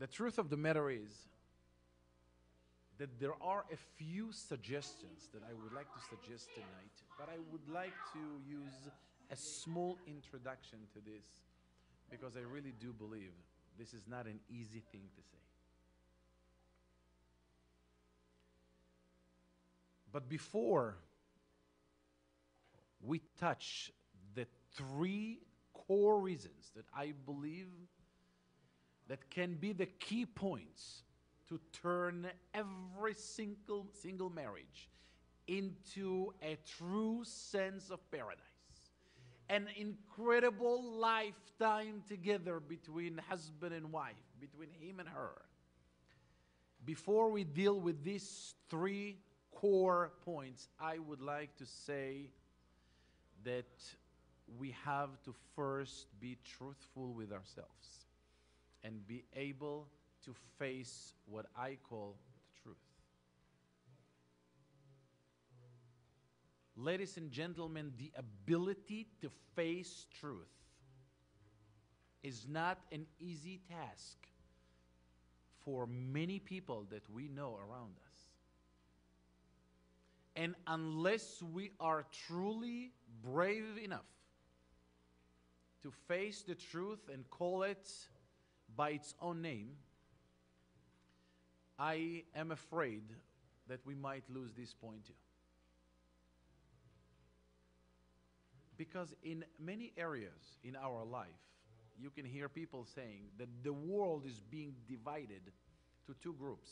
The truth of the matter is that there are a few suggestions that I would like to suggest tonight, but I would like to use a small introduction to this because I really do believe this is not an easy thing to say. But before we touch the three core reasons that I believe that can be the key points to turn every single marriage into a true sense of paradise, an incredible lifetime together between husband and wife, between him and her. Before we deal with these three core points, I would like to say that we have to first be truthful with ourselves and be able to face what I call the truth. Ladies and gentlemen, the ability to face truth is not an easy task for many people that we know around us. And unless we are truly brave enough to face the truth and call it by its own name, I am afraid that we might lose this point too. Because in many areas in our life, you can hear people saying that the world is being divided to two groups.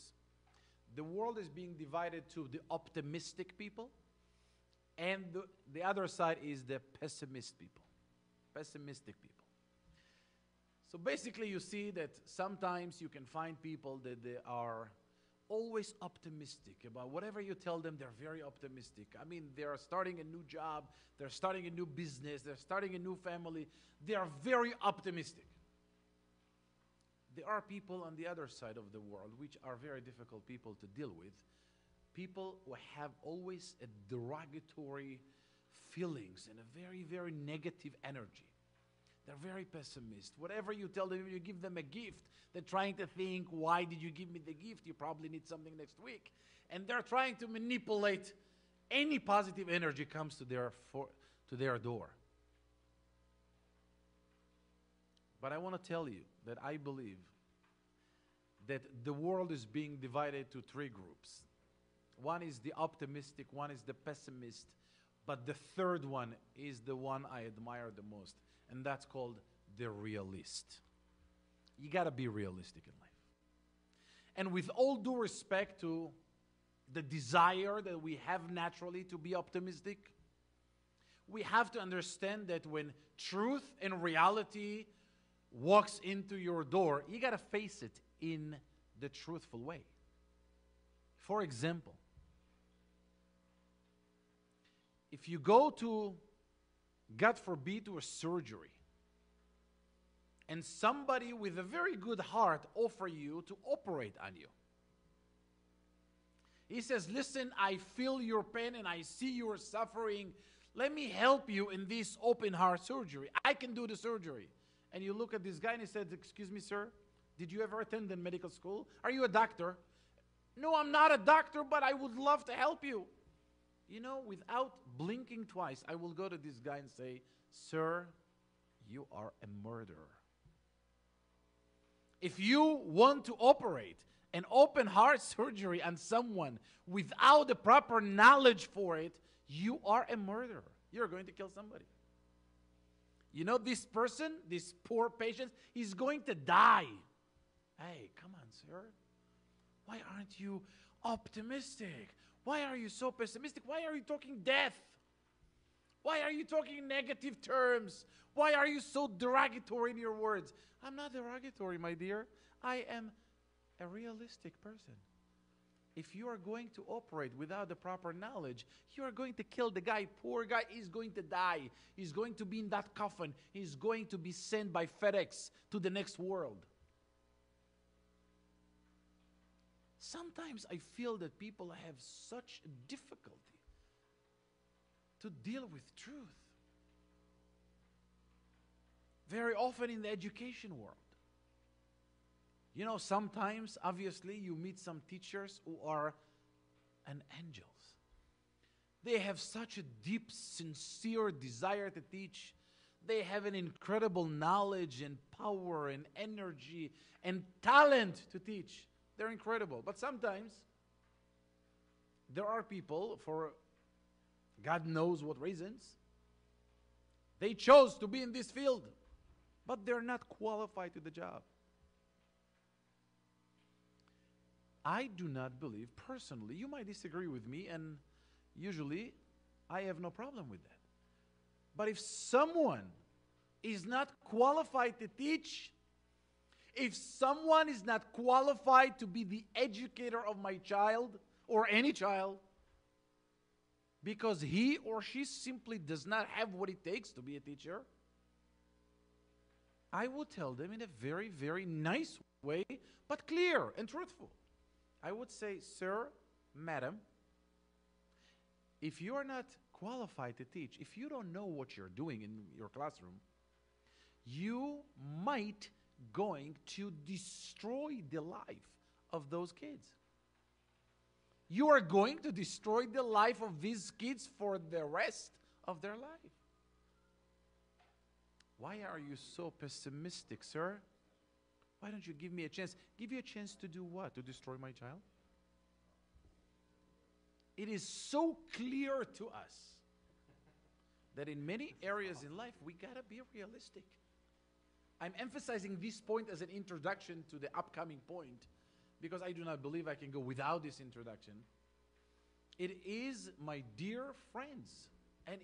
The world is being divided to the optimistic people, and the other side is the pessimistic people. So basically you see that sometimes you can find people that they are always optimistic about whatever you tell them. They're very optimistic. I mean, they're starting a new job, they're starting a new business, they're starting a new family. They are very optimistic. There are people on the other side of the world which are very difficult people to deal with. People who have always a derogatory feelings and a very, very negative energy. They're very pessimist. Whatever you tell them, you give them a gift, they're trying to think, why did you give me the gift? You probably need something next week. And they're trying to manipulate any positive energy comes to their door. But I want to tell you that I believe that the world is being divided to three groups. One is the optimistic, one is the pessimist, but the third one is the one I admire the most, and that's called the realist. You got to be realistic in life. And with all due respect to the desire that we have naturally to be optimistic, we have to understand that when truth and reality walks into your door, you got to face it in the truthful way. For example, if you go to, God forbid, to a surgery, and somebody with a very good heart offer you to operate on you. He says, listen, I feel your pain and I see your suffering. Let me help you in this open heart surgery. I can do the surgery. And you look at this guy and he said, excuse me, sir, did you ever attend in medical school? Are you a doctor? No, I'm not a doctor, but I would love to help you. You know, without blinking twice, I will go to this guy and say, sir, you are a murderer. If you want to operate an open heart surgery on someone without the proper knowledge for it, you are a murderer. You're going to kill somebody. You know, this person, this poor patient, is going to die. Hey, come on, sir. Why aren't you optimistic? Why are you so pessimistic? Why are you talking death? Why are you talking in negative terms? Why are you so derogatory in your words? I'm not derogatory, my dear. I am a realistic person. If you are going to operate without the proper knowledge, you are going to kill the guy. Poor guy is going to die. He's going to be in that coffin. He's going to be sent by FedEx to the next world. Sometimes I feel that people have such difficulty to deal with truth. Very often in the education world. You know, sometimes, obviously, you meet some teachers who are an angels. They have such a deep, sincere desire to teach. They have an incredible knowledge and power and energy and talent to teach. They're incredible. But sometimes there are people, for God knows what reasons, they chose to be in this field, but they're not qualified to the job. I do not believe, personally, you might disagree with me, and usually I have no problem with that. But if someone is not qualified to teach, if someone is not qualified to be the educator of my child or any child, because he or she simply does not have what it takes to be a teacher, I will tell them in a very, very nice way, but clear and truthful. I would say, sir, madam, if you are not qualified to teach, if you don't know what you're doing in your classroom, you might going to destroy the life of those kids. You are going to destroy the life of these kids for the rest of their life. Why are you so pessimistic, sir? Why don't you give me a chance? Give you a chance to do what? To destroy my child? It is so clear to us that in many areas in life, we gotta be realistic. I'm emphasizing this point as an introduction to the upcoming point because I do not believe I can go without this introduction. It is, my dear friends, an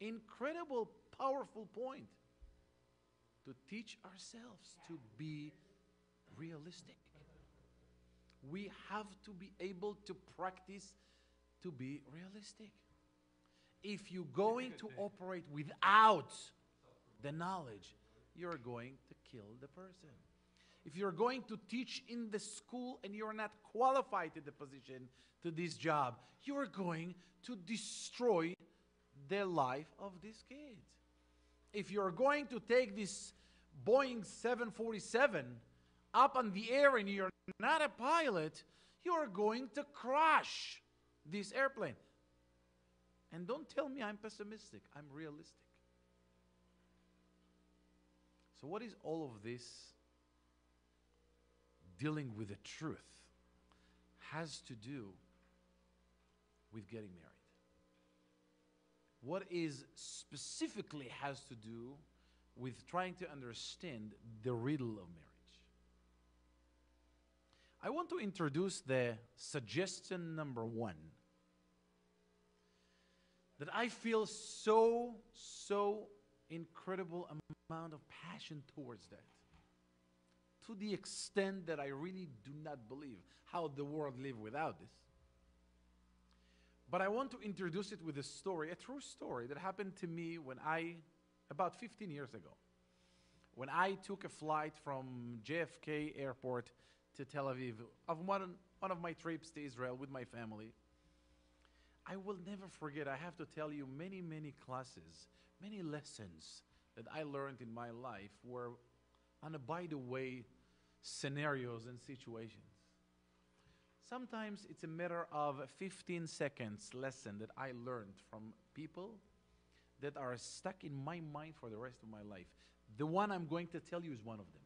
incredible, powerful point to teach ourselves to be realistic. We have to be able to practice to be realistic. If you're going to operate without the knowledge, you're going to kill the person. If you're going to teach in the school and you're not qualified to the position, to this job, you're going to destroy the life of these kids. If you're going to take this Boeing 747 up on the air and you're not a pilot, you're going to crash this airplane. And don't tell me I'm pessimistic. I'm realistic. So what is all of this dealing with the truth has to do with getting married? What is specifically has to do with trying to understand the riddle of marriage? I want to introduce the suggestion number 1 that I feel so incredible amount of passion towards that, to the extent that I really do not believe how the world live without this. But I want to introduce it with a story, a true story that happened to me when about 15 years ago, when I took a flight from JFK airport to Tel Aviv, of one of my trips to Israel with my family. I will never forget, I have to tell you, many classes, many lessons that I learned in my life were on a by-the-way scenarios and situations. Sometimes it's a matter of 15 seconds lesson that I learned from people that are stuck in my mind for the rest of my life. The one I'm going to tell you is one of them.